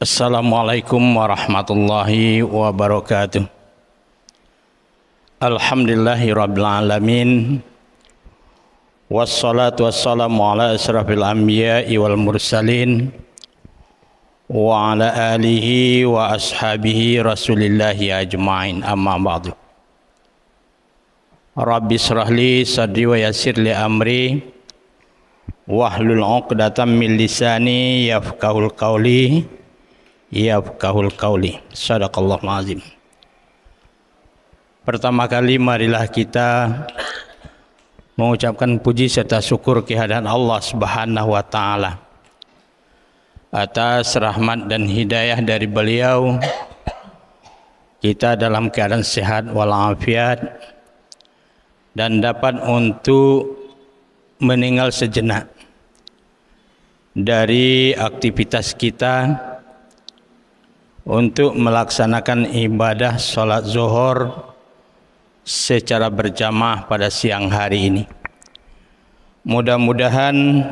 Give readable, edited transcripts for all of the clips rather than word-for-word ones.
Assalamualaikum warahmatullahi wabarakatuh. Alhamdulillahirabbil alamin. Wassalatu wassalamu ala asrafil anbiya'i wal mursalin wa ala alihi wa ashabihi rasulillahi ajma'in, amma ba'du. Rabbi shrahli sadri wa yassir li amri wahlul 'uqdatam min lisani yafqahul qawli Shadaqallahul azim. Pertama kali marilah kita mengucapkan puji serta syukur kehadiran Allah Subhanahu wa taala atas rahmat dan hidayah dari beliau. Kita dalam keadaan sehat walafiat dan dapat untuk meninggal sejenak dari aktivitas kita untuk melaksanakan ibadah sholat zuhur secara berjamaah pada siang hari ini. Mudah-mudahan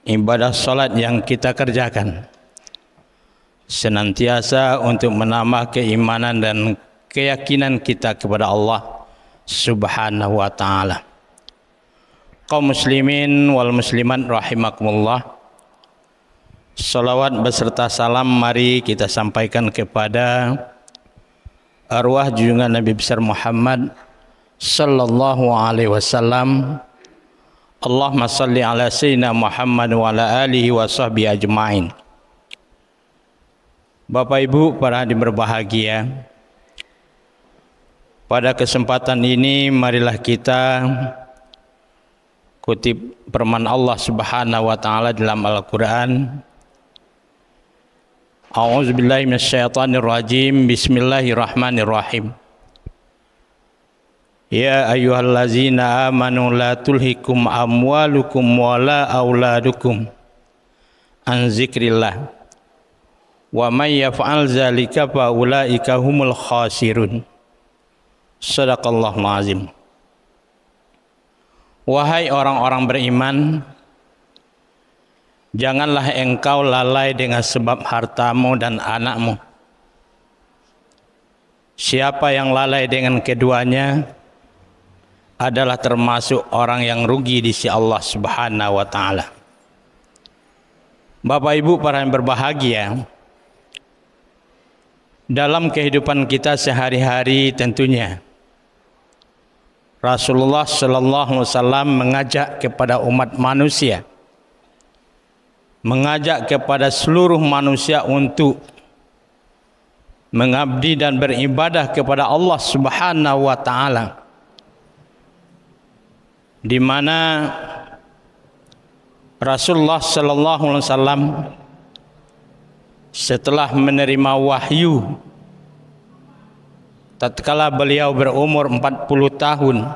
ibadah sholat yang kita kerjakan senantiasa untuk menambah keimanan dan keyakinan kita kepada Allah Subhanahu wa ta'ala. Kaum muslimin wal muslimat rahimakumullah, salawat beserta salam mari kita sampaikan kepada arwah junjungan Nabi besar Muhammad sallallahu alaihi wasallam. Allahumma salli ala sayyidina Muhammad wa ala alihi wa sahbihi ajma'in. Bapak Ibu para hadirin berbahagia, pada kesempatan ini marilah kita kutip firman Allah Subhanahu wa taala dalam Al-Qur'an. A'udzubillahi minasyaitonir rajim. Bismillahirrahmanirrahim. Ya ayyuhallazina amanu la tulhikum amwalukum wala auladukum an zikrillah wa may yaf'al dzalika fa ulaika humul khasirun. Shadaqallahul azim. Wahai orang-orang beriman, janganlah engkau lalai dengan sebab hartamu dan anakmu. Siapa yang lalai dengan keduanya adalah termasuk orang yang rugi di sisi Allah Subhanahu wa taala. Bapak Ibu para yang berbahagia, dalam kehidupan kita sehari-hari tentunya Rasulullah sallallahu alaihi wasallam mengajak kepada umat manusia, mengajak kepada seluruh manusia untuk mengabdi dan beribadah kepada Allah Subhanahu wa taala, di mana Rasulullah sallallahu alaihi wasallam setelah menerima wahyu tatkala beliau berumur 40 tahun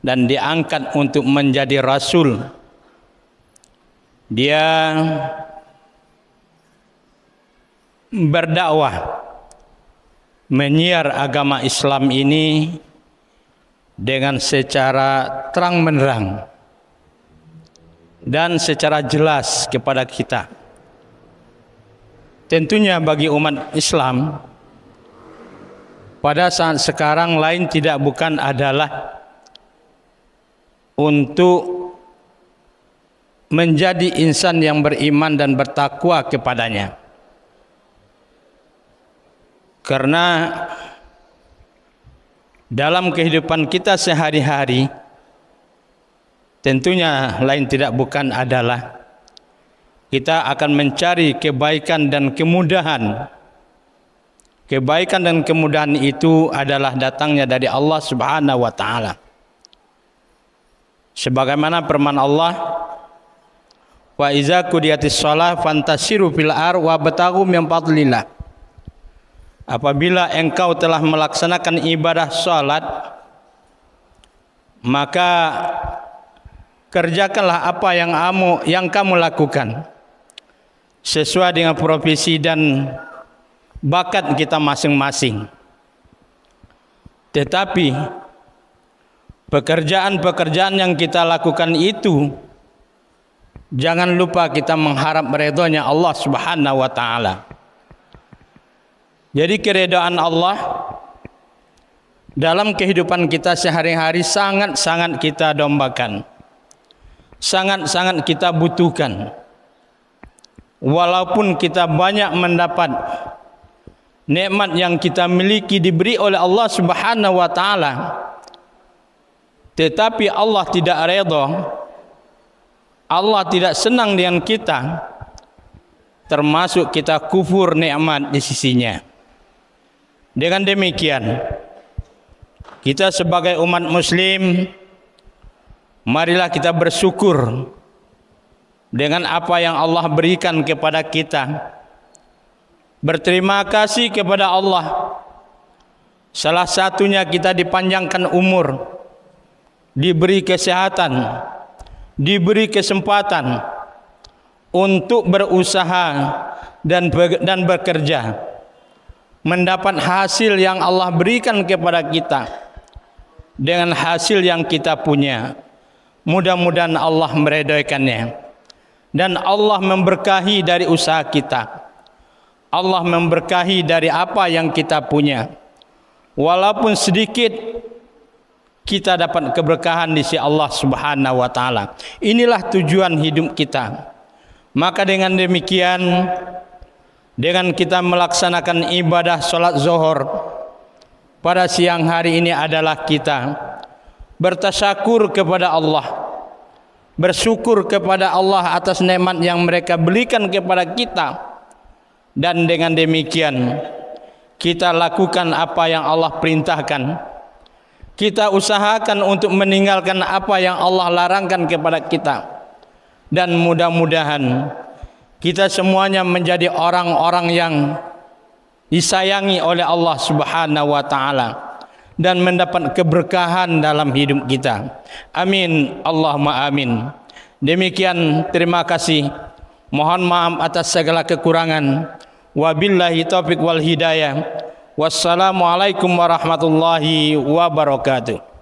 dan diangkat untuk menjadi rasul, dia berdakwah menyiar agama Islam ini dengan secara terang menerang dan secara jelas kepada kita. Tentunya bagi umat Islam pada saat sekarang lain tidak bukan adalah untuk menjadi insan yang beriman dan bertakwa kepadanya. Karena dalam kehidupan kita sehari-hari tentunya lain tidak bukan adalah kita akan mencari kebaikan dan kemudahan. Kebaikan dan kemudahan itu adalah datangnya dari Allah Subhanahu wa taala. Sebagaimana firman Allah, wa iza qudiyatis shalah fantasiru fil ar wa bataghu min fadlillah. Apabila engkau telah melaksanakan ibadah salat, maka kerjakanlah apa yang kamu lakukan sesuai dengan profesi dan bakat kita masing-masing. Tetapi pekerjaan-pekerjaan yang kita lakukan itu Jangan lupa kita mengharap ridhonya Allah Subhanahu wa taala. Jadi keridhaan Allah dalam kehidupan kita sehari-hari sangat-sangat kita dombakan, sangat-sangat kita butuhkan. Walaupun kita banyak mendapat nikmat yang kita miliki diberi oleh Allah Subhanahu wa taala, tetapi Allah tidak redha, Allah tidak senang dengan kita, termasuk kita kufur nikmat di sisinya. Dengan demikian, kita sebagai umat muslim, marilah kita bersyukur dengan apa yang Allah berikan kepada kita. Berterima kasih kepada Allah. Salah satunya kita dipanjangkan umur, diberi kesehatan, diberi kesempatan untuk berusaha dan bekerja, mendapat hasil yang Allah berikan kepada kita. Dengan hasil yang kita punya, mudah-mudahan Allah meridhoikannya, dan Allah memberkahi dari usaha kita. Allah memberkahi dari apa yang kita punya. Walaupun sedikit, kita dapat keberkahan di sisi Allah Subhanahu wa taala. Inilah tujuan hidup kita. Maka dengan demikian, dengan kita melaksanakan ibadah salat zuhur pada siang hari ini adalah kita bertasyakur kepada Allah, bersyukur kepada Allah atas nikmat yang mereka berikan kepada kita, dan dengan demikian kita lakukan apa yang Allah perintahkan, kita usahakan untuk meninggalkan apa yang Allah larangkan kepada kita, dan mudah-mudahan kita semuanya menjadi orang-orang yang disayangi oleh Allah Subhanahu wa taala dan mendapat keberkahan dalam hidup kita. Amin, Allahumma amin. Demikian, terima kasih. Mohon maaf atas segala kekurangan. Wabillahi taufiq wal hidayah. Wassalamualaikum warahmatullahi wabarakatuh.